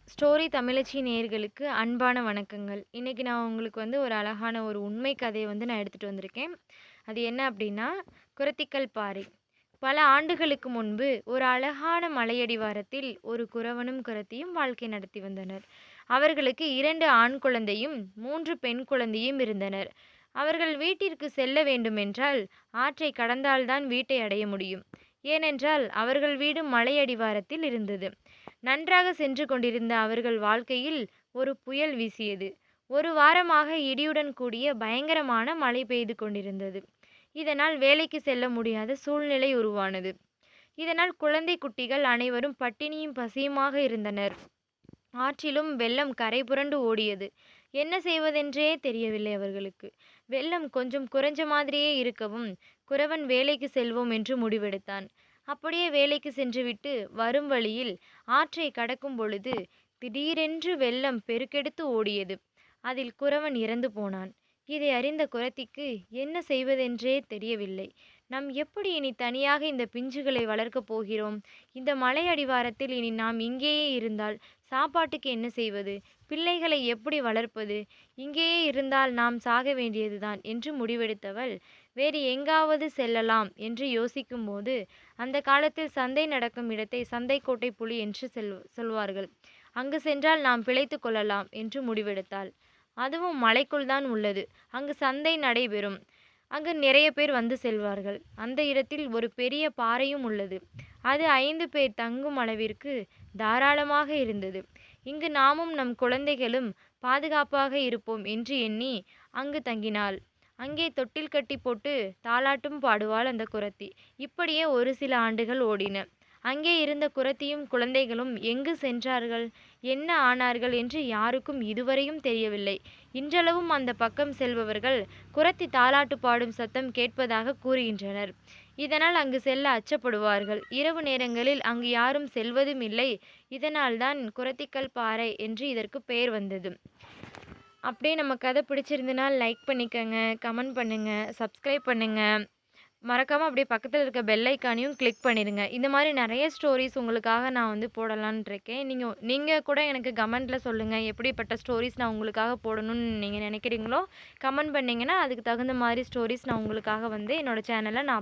Story தமிழச்சி நேயர்களுக்கு அன்பான வணக்கங்கள். இன்னைக்கு நான் உங்களுக்கு ஒரு அழகான ஒரு உண்மை கதையை நான் எடுத்துட்டு வந்திருக்கேன். அது என்ன அப்படின்னா, குறத்திக்கல் பாறை. பல ஆண்டுகளுக்கு முன்பு ஒரு அழகான மலையடிவாரத்தில் ஒரு குறவனும் குறத்தியும் வாழ்க்கை நடத்தி வந்தனர். அவர்களுக்கு 2 ஆண் குழந்தையும் 3 பெண் குழந்தையும் இருந்தனர். அவர்கள் வீட்டிற்கு செல்ல வேண்டுமென்றால் ஆற்றை கடந்தால்தான் வீட்டை அடைய முடியும். ஏனென்றால் அவர்கள் வீடு மலையடிவாரத்தில் இருந்தது. நன்றாக சென்று கொண்டிருந்த அவர்கள் வாழ்க்கையில் ஒரு புயல் வீசியது. ஒரு வாரமாக இடியுடன் கூடிய பயங்கரமான மழை பெய்து கொண்டிருந்தது. இதனால் வேலைக்கு செல்ல முடியாத சூழ்நிலை உருவானது. இதனால் குழந்தை குட்டிகள் அனைவரும் பட்டினியும் பசியுமாக இருந்தனர். ஆற்றிலும் வெள்ளம் கரை புரண்டு ஓடியது. என்ன செய்வதென்றே தெரியவில்லை அவர்களுக்கு. வெள்ளம் கொஞ்சம் குறைஞ்ச மாதிரியே இருக்கவும் குறவன் வேலைக்கு செல்வோம் என்று முடிவெடுத்தான். அப்படியே வேலைக்கு சென்றுவிட்டு வரும் வழியில் ஆற்றை கடக்கும் பொழுது திடீரென்று வெள்ளம் பெருக்கெடுத்து ஓடியது. அதில் குறவன் இறந்து போனான். இதை அறிந்த குறத்திக்கு என்ன செய்வதென்றே தெரியவில்லை. நாம் எப்படி இனி தனியாக இந்த பிஞ்சுகளை வளர்க்கப் போகிறோம்? இந்த மலை அடிவாரத்தில் இனி நாம் இங்கேயே இருந்தால் சாப்பாட்டுக்கு என்ன செய்வது? பிள்ளைகளை எப்படி வளர்ப்பது? இங்கேயே இருந்தால் நாம் சாக வேண்டியதுதான் என்று முடிவெடுத்தவள் வேறு எங்காவது செல்லலாம் என்று யோசிக்கும்போது, அந்த காலத்தில் சந்தை நடக்கும் இடத்தை சந்தைக்கோட்டை புலி என்று சொல்வார்கள். அங்கு சென்றால் நாம் பிழைத்துக் கொள்ளலாம் என்று முடிவெடுத்தாள். அதுவும் மலைக்குள் தான் உள்ளது. அங்கு சந்தை நடைபெறும். அங்கு நிறைய பேர் வந்து செல்வார்கள். அந்த இடத்தில் ஒரு பெரிய பாறையும் உள்ளது. அது 5 பேர் தங்கும் அளவிற்கு தாராளமாக இருந்தது. இங்கு நாமும் நம் குழந்தைகளும் பாதுகாப்பாக இருப்போம் என்று எண்ணி அங்கு தங்கினாள். அங்கே தொட்டில் கட்டி போட்டு தாலாட்டும் பாடுவாள் அந்த குறத்தி. இப்படியே ஒரு சில ஆண்டுகள் ஓடின. அங்கே இருந்த குறத்தியும் குழந்தைகளும் எங்கு சென்றார்கள், என்ன ஆனார்கள் என்று யாருக்கும் இதுவரையும் தெரியவில்லை. இன்றளவும் அந்த பக்கம் செல்பவர்கள் குறத்தி தாலாட்டு பாடும் சத்தம் கேட்பதாக கூறுகின்றனர். இதனால் அங்கு செல்ல அச்சப்படுவார்கள். இரவு நேரங்களில் அங்கு யாரும் செல்வதும் இல்லை. இதனால்தான் குறத்திக்கல் பாறை என்று இதற்கு பெயர் வந்தது. அப்படியே நம்ம கதை பிடிச்சிருந்துன்னா லைக் பண்ணிக்கங்க, கமெண்ட் பண்ணுங்க, சப்ஸ்கிரைப் பண்ணுங்க. மறக்காமல் அப்படியே பக்கத்தில் இருக்க பெல் ஐக்கானையும் கிளிக் பண்ணிடுங்க. இந்த மாதிரி நிறைய ஸ்டோரிஸ் உங்களுக்காக நான் போடலான்னு இருக்கேன். நீங்கள் கூட எனக்கு கமெண்ட்டில் சொல்லுங்கள், எப்படிப்பட்ட ஸ்டோரிஸ் நான் உங்களுக்காக போடணும்னு நீங்கள் நினைக்கிறீங்களோ கமெண்ட் பண்ணிங்கன்னா அதுக்கு தகுந்த மாதிரி ஸ்டோரிஸ் நான் உங்களுக்காக என்னோடய சேனலில் நான்